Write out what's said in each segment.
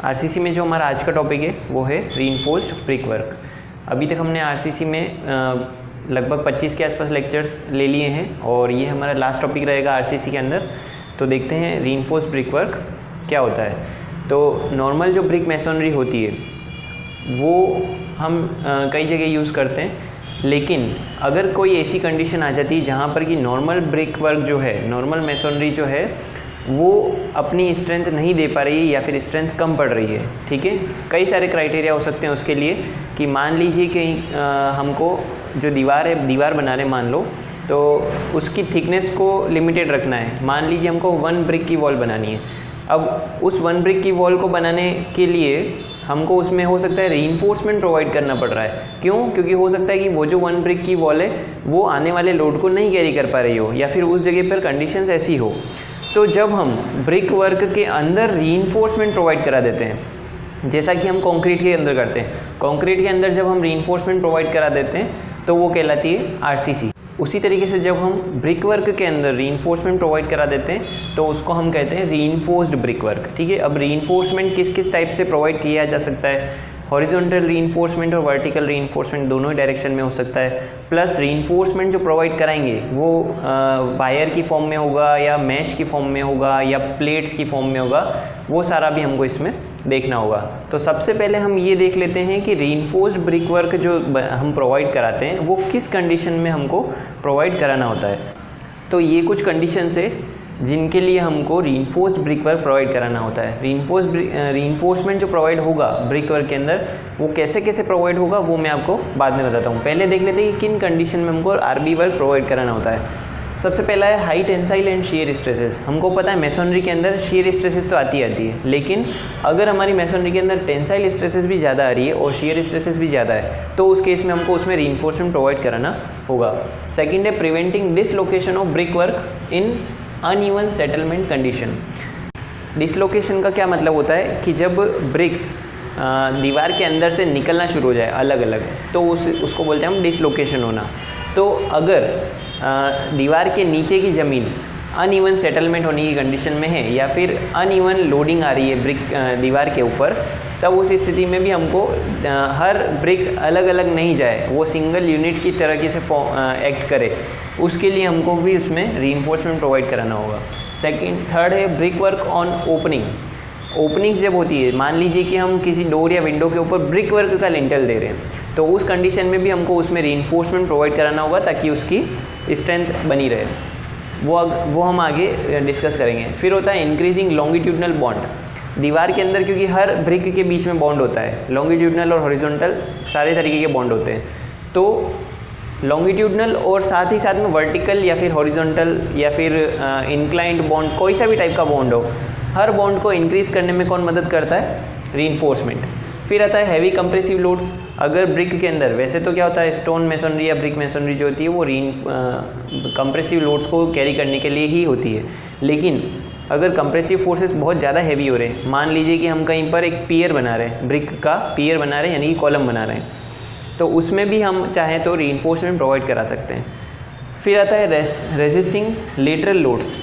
RCC में जो हमारा आज का टॉपिक है वो है रीइंफोर्स्ड ब्रिक वर्क। अभी तक हमने आरसीसी में लगभग 25 के आसपास लेक्चर्स ले लिए हैं और ये हमारा लास्ट टॉपिक रहेगा आरसीसी के अंदर। तो देखते हैं रीइंफोर्स्ड ब्रिक वर्क क्या होता है। तो नॉर्मल जो ब्रिक मैसनरी होती है वो हम कई जगह यूज़ करते हैं, लेकिन अगर कोई ऐसी कंडीशन आ जाती है जहाँ पर कि नॉर्मल ब्रिक वर्क जो है, नॉर्मल मैसनरी जो है वो अपनी स्ट्रेंथ नहीं दे पा रही है या फिर स्ट्रेंथ कम पड़ रही है, ठीक है। कई सारे क्राइटेरिया हो सकते हैं उसके लिए कि मान लीजिए कि हमको जो दीवार बना रहे मान लो, तो उसकी थिकनेस को लिमिटेड रखना है। मान लीजिए हमको 1 ब्रिक की वॉल बनानी है। अब उस 1 ब्रिक की वॉल को बनाने के लिए हमको उसमें हो सकता है रीइंफोर्समेंट प्रोवाइड करना पड़ रहा है। क्यों? क्योंकि हो सकता है कि वो जो 1 ब्रिक की वॉल है वो आने वाले लोड को नहीं कैरी कर पा रही हो या फिर उस जगह पर कंडीशंस ऐसी हो। तो जब हम ब्रिक वर्क के अंदर रीइंफोर्समेंट प्रोवाइड करा देते हैं, जैसा कि हम कंक्रीट के अंदर करते हैं, कंक्रीट के अंदर जब हम रीइंफोर्समेंट प्रोवाइड करा देते हैं तो वो कहलाती है आरसीसी। उसी तरीके से जब हम ब्रिक वर्क के अंदर रीइंफोर्समेंट प्रोवाइड करा देते हैं तो उसको हम कहते हैं रीइंफोर्स्ड ब्रिक वर्क, ठीक है। अब रीइंफोर्समेंट किस किस टाइप से प्रोवाइड किया जा सकता है? हॉरिजॉन्टल रीइंफोर्समेंट और वर्टिकल रीइंफोर्समेंट दोनों ही डायरेक्शन में हो सकता है। प्लस रीइंफोर्समेंट जो प्रोवाइड कराएंगे वो वायर की फॉर्म में होगा या मैश की फॉर्म में होगा या प्लेट्स की फॉर्म में होगा, वो सारा भी हमको इसमें देखना होगा। तो सबसे पहले हम ये देख लेते हैं कि रीइंफोर्स्ड ब्रिक वर्क जो हम प्रोवाइड कराते हैं वो किस कंडीशन में हमको प्रोवाइड कराना होता है। तो ये कुछ कंडीशन है जिनके लिए हमको रीइंफोर्स्ड ब्रिक वर्क प्रोवाइड कराना होता है। रीइंफोर्समेंट जो प्रोवाइड होगा ब्रिक वर्क के अंदर वो कैसे कैसे प्रोवाइड होगा वो मैं आपको बाद में बताता हूँ। पहले देख लेते हैं कि किन कंडीशन में हमको आरबी वर्क प्रोवाइड कराना होता है। सबसे पहला है high tensile and shear stresses. हमको पता है मैसनरी के अंदर शियर स्ट्रेसेस तो आती है, लेकिन अगर हमारी मैसनरी के अंदर टेंसाइल स्ट्रेसेस भी ज़्यादा आ रही है और शियर स्ट्रेसेस भी ज़्यादा है तो उस केस में हमको उसमें रीइंफोर्समेंट प्रोवाइड कराना होगा। सेकेंड है preventing dislocation of brick work in uneven settlement condition. Dislocation का क्या मतलब होता है कि जब ब्रिक्स दीवार के अंदर से निकलना शुरू हो जाए अलग अलग, तो उसको बोलते हैं हम डिसलोकेशन होना। तो अगर दीवार के नीचे की ज़मीन अनइवन सेटलमेंट होने की कंडीशन में है या फिर अनइवन लोडिंग आ रही है ब्रिक दीवार के ऊपर, तब उस स्थिति में भी हमको हर ब्रिक्स अलग अलग नहीं जाए, वो सिंगल यूनिट की तरीके से एक्ट करे, उसके लिए हमको भी उसमें रीइंफोर्समेंट प्रोवाइड कराना होगा। थर्ड है brick work on opening. Openings जब होती है, मान लीजिए कि हम किसी डोर या विंडो के ऊपर ब्रिक वर्क का लिंटल दे रहे हैं, तो उस कंडीशन में भी हमको उसमें रीइंफोर्समेंट प्रोवाइड कराना होगा ताकि उसकी स्ट्रेंथ बनी रहे। वो हम आगे डिस्कस करेंगे। फिर होता है इंक्रीजिंग लॉन्गिट्यूडनल बॉन्ड। दीवार के अंदर क्योंकि हर ब्रिक के बीच में बॉन्ड होता है, लॉन्गिट्यूडनल और हॉरिजॉन्टल सारे तरीके के बॉन्ड होते हैं, तो लॉन्गिट्यूडनल और साथ ही साथ में वर्टिकल या फिर हॉरिजॉन्टल या फिर इंक्लाइंड बॉन्ड, कोई सा भी टाइप का बॉन्ड हो, हर बॉन्ड को इंक्रीज़ करने में कौन मदद करता है? रीइंफोर्समेंट। फिर आता है हैवी कंप्रेसिव लोड्स। अगर ब्रिक के अंदर, वैसे तो क्या होता है, स्टोन मैसनरी या ब्रिक मैसनरी जो होती है वो कंप्रेसिव लोड्स को कैरी करने के लिए ही होती है, लेकिन अगर कंप्रेसिव फोर्सेस बहुत ज़्यादा हैवी हो रहे हैं, मान लीजिए कि हम कहीं पर एक पियर बना रहे हैं, ब्रिक का पियर बना रहे हैं यानी कि कॉलम बना रहे हैं, तो उसमें भी हम चाहें तो रीइंफोर्समेंट प्रोवाइड करा सकते हैं। फिर आता है रेजिस्टिंग लेटरल लोड्स,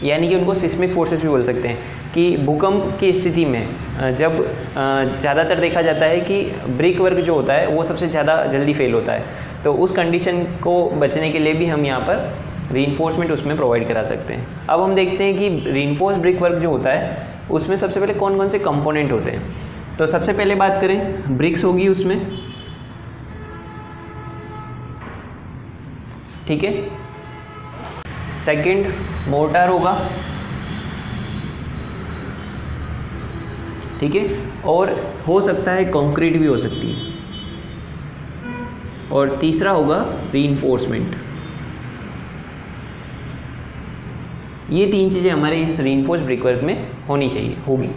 यानी कि उनको सिस्मिक फोर्सेस भी बोल सकते हैं, कि भूकंप की स्थिति में जब ज़्यादातर देखा जाता है कि ब्रिक वर्क जो होता है वो सबसे ज़्यादा जल्दी फेल होता है, तो उस कंडीशन को बचने के लिए भी हम यहाँ पर रीइंफोर्समेंट उसमें प्रोवाइड करा सकते हैं। अब हम देखते हैं कि रीइंफोर्स्ड ब्रिक वर्क जो होता है उसमें सबसे पहले कौन कौन से कंपोनेंट होते हैं। तो सबसे पहले बात करें, ब्रिक्स होगी उसमें, ठीक है। सेकंड मोर्टार होगा, ठीक है, और हो सकता है कंक्रीट भी हो सकती है। और तीसरा होगा रीइंफोर्समेंट। ये 3 चीज़ें हमारे इस रीइंफोर्स्ड ब्रिक वर्क में होनी चाहिए, होगी।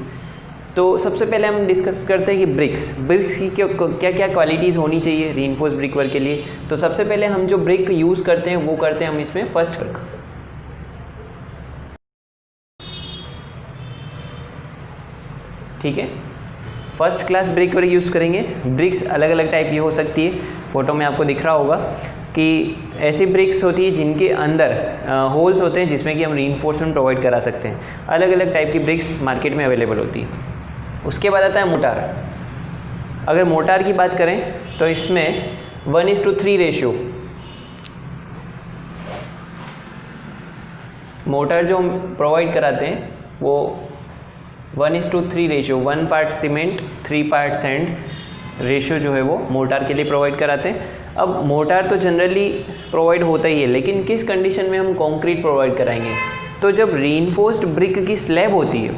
तो सबसे पहले हम डिस्कस करते हैं कि ब्रिक्स की क्या क्या क्वालिटीज़ होनी चाहिए रीइंफोर्स्ड ब्रिक वर्क के लिए। तो सबसे पहले हम जो ब्रिक यूज़ करते हैं वो करते हैं हम इसमें फर्स्ट वर्क, ठीक है। First class brick work use करेंगे। ब्रिक्स अलग अलग टाइप की हो सकती है, फोटो में आपको दिख रहा होगा कि ऐसी ब्रिक्स होती है जिनके अंदर होल्स होते हैं जिसमें कि हम रीइंफोर्समेंट प्रोवाइड करा सकते हैं। अलग अलग टाइप की ब्रिक्स मार्केट में अवेलेबल होती है। उसके बाद आता है मोटार। अगर मोटार की बात करें तो इसमें 1:3 रेशियो, मोटर जो हम प्रोवाइड कराते हैं वो 1:3 ratio, 1 part cement 3 part sand ratio जो है वो मोटार के लिए प्रोवाइड कराते हैं। अब मोटार तो जनरली प्रोवाइड होता ही है, लेकिन किस कंडीशन में हम कंक्रीट प्रोवाइड कराएंगे? तो जब रीइंफोर्स्ड ब्रिक की स्लैब होती है,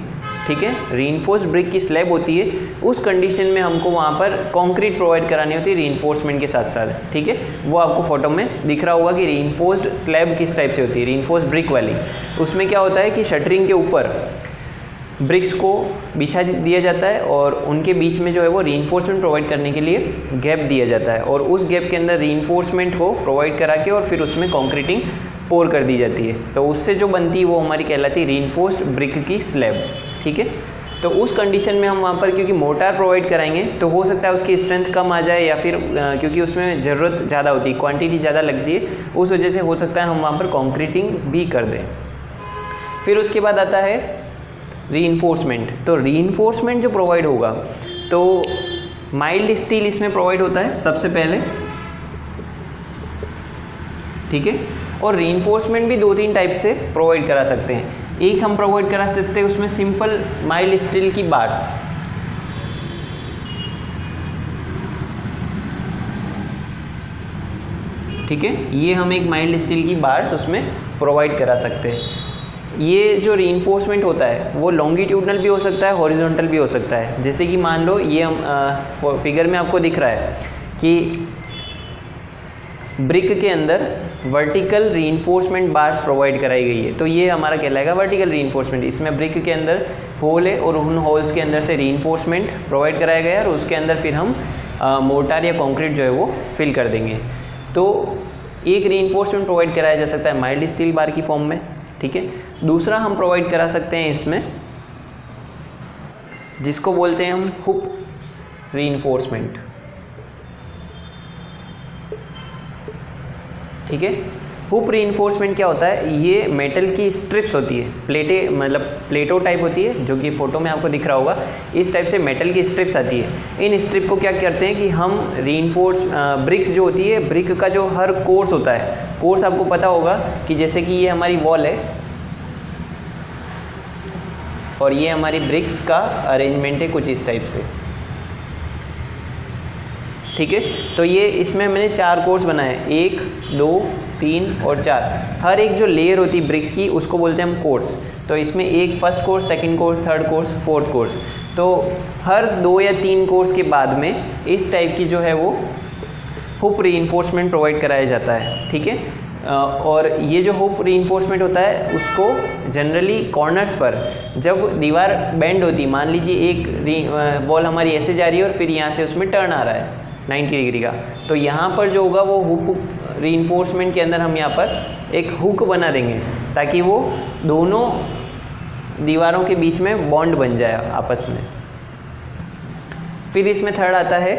ठीक है, रीइंफोर्स्ड ब्रिक की स्लैब होती है, उस कंडीशन में हमको वहाँ पर कंक्रीट प्रोवाइड करानी होती है रीइंफोर्समेंट के साथ साथ, ठीक है। वो आपको फोटो में दिख रहा होगा कि रीइंफोर्स्ड स्लैब किस टाइप से होती है, रीइंफोर्स्ड ब्रिक वाली। उसमें क्या होता है कि शटरिंग के ऊपर ब्रिक्स को बिछा दिया जाता है और उनके बीच में जो है वो रीइंफोर्समेंट प्रोवाइड करने के लिए गैप दिया जाता है, और उस गैप के अंदर रीइंफोर्समेंट को प्रोवाइड करा के और फिर उसमें कंक्रीटिंग पोर कर दी जाती है। तो उससे जो बनती है वो हमारी कहलाती है रीइंफोर्स्ड ब्रिक की स्लैब, ठीक है। तो उस कंडीशन में हम वहाँ पर क्योंकि मोटार प्रोवाइड कराएंगे तो हो सकता है उसकी स्ट्रेंथ कम आ जाए, या फिर क्योंकि उसमें ज़रूरत ज़्यादा होती है, क्वांटिटी ज़्यादा लगती है, उस वजह से हो सकता है हम वहाँ पर कंक्रीटिंग भी कर दें। फिर उसके बाद आता है रीइंफोर्समेंट। तो रीइंफोर्समेंट जो प्रोवाइड होगा तो माइल्ड स्टील इसमें प्रोवाइड होता है सबसे पहले, ठीक है। और रीइंफोर्समेंट भी 2-3 टाइप से प्रोवाइड करा सकते हैं। एक हम प्रोवाइड करा सकते हैं उसमें सिंपल माइल्ड स्टील की बार्स, ठीक है, ये हम एक माइल्ड स्टील की बार्स उसमें प्रोवाइड करा सकते हैं। ये जो रीइंफोर्समेंट होता है वो लॉन्गिट्यूडनल भी हो सकता है, हॉरिजॉन्टल भी हो सकता है। जैसे कि मान लो ये हम फिगर में आपको दिख रहा है कि ब्रिक के अंदर वर्टिकल रीइंफोर्समेंट बार्स प्रोवाइड कराई गई है, तो ये हमारा कहलाएगा वर्टिकल रीइंफोर्समेंट। इसमें ब्रिक के अंदर होल है और उन होल्स के अंदर से रीइंफोर्समेंट प्रोवाइड कराया गया है और उसके अंदर फिर हम मोटार या कंक्रीट जो है वो फिल कर देंगे। तो एक रीइंफोर्समेंट प्रोवाइड कराया जा सकता है माइल्ड स्टील बार की फॉर्म में, ठीक है। दूसरा हम प्रोवाइड करा सकते हैं इसमें जिसको बोलते हैं हम हुक रीइंफोर्समेंट, ठीक है। हुक रीइंफोर्समेंट क्या होता है? ये मेटल की स्ट्रिप्स होती है, प्लेटें, मतलब प्लेटो टाइप होती है, जो कि फोटो में आपको दिख रहा होगा। इस टाइप से मेटल की स्ट्रिप्स आती है। इन स्ट्रिप को क्या करते हैं कि हम रीइंफोर्स ब्रिक्स जो होती है, ब्रिक का जो हर कोर्स होता है, कोर्स आपको पता होगा कि जैसे कि ये हमारी वॉल है और ये हमारी ब्रिक्स का अरेंजमेंट है कुछ इस टाइप से, ठीक है। तो ये इसमें मैंने 4 कोर्स बनाए, 1, 2, 3 और 4। हर एक जो लेयर होती है ब्रिक्स की उसको बोलते हैं हम कोर्स। तो इसमें एक first course, second course, third course, fourth course. तो हर 2 या 3 कोर्स के बाद में इस टाइप की जो है वो हुक रीइंफोर्समेंट प्रोवाइड कराया जाता है, ठीक है। और ये जो हुक रीइंफोर्समेंट होता है उसको जनरली कॉर्नर्स पर जब दीवार बेंड होती है, मान लीजिए एक वॉल हमारी ऐसे जा रही है और फिर यहाँ से उसमें टर्न आ रहा है 90 डिग्री का, तो यहाँ पर जो होगा वो हुक रीइंफोर्समेंट के अंदर हम यहाँ पर एक हुक बना देंगे ताकि वो दोनों दीवारों के बीच में बॉन्ड बन जाए आपस में। फिर इसमें थर्ड आता है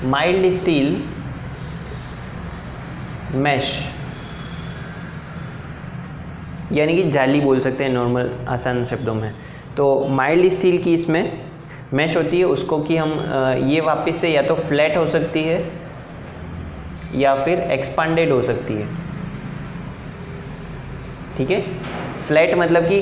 माइल्ड स्टील मैश, यानी कि जाली बोल सकते हैं नॉर्मल आसान शब्दों में। तो माइल्ड स्टील की इसमें मैश होती है, उसको कि हम ये वापस से या तो फ्लैट हो सकती है या फिर एक्सपांडेड हो सकती है, ठीक है। फ्लैट मतलब कि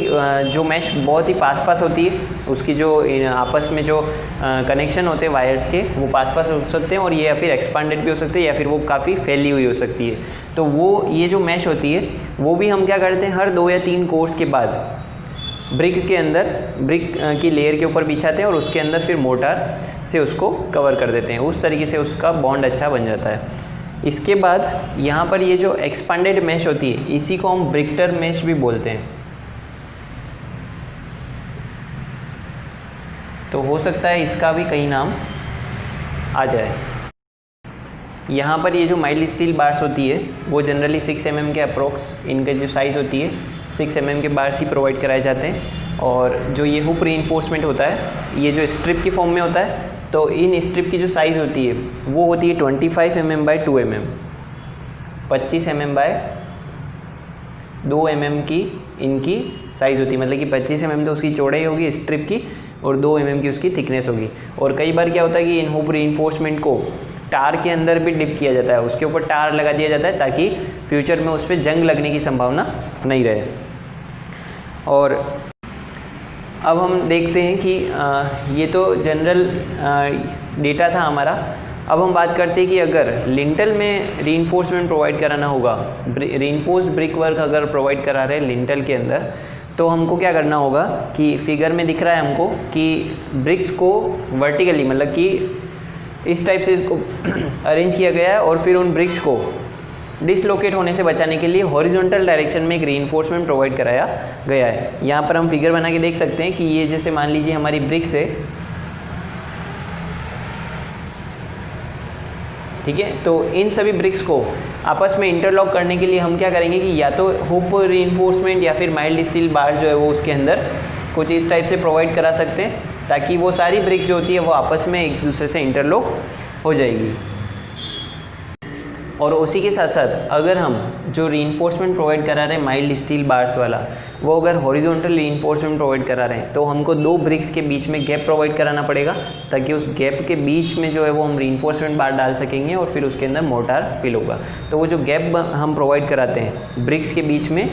जो मैश बहुत ही पास होती है, उसकी जो आपस में जो कनेक्शन होते हैं वायर्स के वो पास हो सकते हैं, और ये या फिर एक्सपांडेड भी हो सकते हैं या फिर वो काफ़ी फैली हुई हो सकती है। तो वो ये जो मैश होती है वो भी हम क्या करते हैं, हर 2 या 3 कोर्स के बाद ब्रिक के अंदर, ब्रिक की लेयर के ऊपर बिछाते हैं और उसके अंदर फिर मोटार से उसको कवर कर देते हैं। उस तरीके से उसका बॉन्ड अच्छा बन जाता है। इसके बाद यहाँ पर ये जो एक्सपांडेड मैश होती है इसी को हम ब्रिक्टर मैश भी बोलते हैं। तो हो सकता है इसका भी कहीं नाम आ जाए। यहाँ पर ये जो माइल्ड स्टील बार्स होती है वो जनरली 6 mm के अप्रोक्स इनका जो साइज़ होती है 6 mm के बार्स ही प्रोवाइड कराए जाते हैं। और जो ये हुक रीइंफोर्समेंट होता है ये जो स्ट्रिप की फॉर्म में होता है, तो इन स्ट्रिप की जो साइज़ होती है वो होती है 25 mm by 2 mm, 25 mm by 2 mm की इनकी साइज़ होती है। मतलब कि 25 mm तो उसकी चौड़ाई होगी स्ट्रिप की, और 2 mm की उसकी थिकनेस होगी। और कई बार क्या होता है कि इन हुप रीइंफोर्समेंट को टार के अंदर भी डिप किया जाता है, उसके ऊपर टार लगा दिया जाता है ताकि फ्यूचर में उस पर जंग लगने की संभावना नहीं रहे। और अब हम देखते हैं कि ये तो जनरल डेटा था हमारा। अब हम बात करते हैं कि अगर लिंटल में रीइंफोर्समेंट प्रोवाइड कराना होगा, रीइंफोर्स्ड ब्रिक वर्क अगर प्रोवाइड करा रहे हैं लिंटल के अंदर, तो हमको क्या करना होगा कि फिगर में दिख रहा है हमको कि ब्रिक्स को वर्टिकली मतलब कि इस टाइप से इसको अरेंज किया गया है और फिर उन ब्रिक्स को डिसलोकेट होने से बचाने के लिए हॉरिजॉन्टल डायरेक्शन में एक रीइंफोर्समेंट प्रोवाइड कराया गया है। यहाँ पर हम फिगर बना के देख सकते हैं कि ये जैसे मान लीजिए हमारी ब्रिक्स है, ठीक है। तो इन सभी ब्रिक्स को आपस में इंटरलॉक करने के लिए हम क्या करेंगे कि या तो हुप रीइंफोर्समेंट या फिर माइल्ड स्टील बार जो है वो उसके अंदर कुछ इस टाइप से प्रोवाइड करा सकते हैं ताकि वो सारी ब्रिक्स जो होती है वो आपस में एक दूसरे से इंटरलॉक हो जाएगी। और उसी के साथ साथ अगर हम जो रीइंफोर्समेंट प्रोवाइड करा रहे हैं माइल्ड स्टील बार्स वाला, वो अगर हॉरिजॉन्टल रीइंफोर्समेंट प्रोवाइड करा रहे हैं तो हमको 2 ब्रिक्स के बीच में गैप प्रोवाइड कराना पड़ेगा ताकि उस गैप के बीच में जो है वो हम रीइंफोर्समेंट बार डाल सकेंगे और फिर उसके अंदर मोर्टार फिल होगा। तो वो जो गैप हम प्रोवाइड कराते हैं ब्रिक्स के बीच में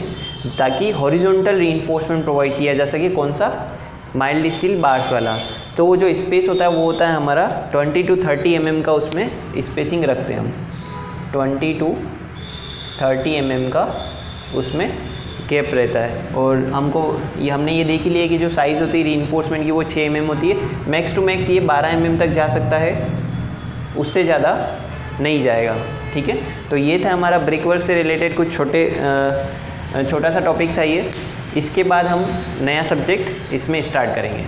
ताकि हॉरिजॉन्टल रीइंफोर्समेंट प्रोवाइड किया जा सके, कौन सा, माइल्ड स्टील बार्स वाला। तो वो जो स्पेस होता है वो होता है हमारा 20 to 30 mm का, उसमें स्पेसिंग रखते हैं हम 20 to 30 mm का उसमें गैप रहता है। और हमको हमने ये देख ही लिया कि जो साइज़ होती है रीइंफोर्समेंट की वो 6 mm होती है, मैक्स टू मैक्स ये 12 mm तक जा सकता है, उससे ज़्यादा नहीं जाएगा, ठीक है। तो ये था हमारा ब्रिक वर्क से रिलेटेड कुछ छोटा सा टॉपिक था ये। इसके बाद हम नया सब्जेक्ट इसमें स्टार्ट करेंगे।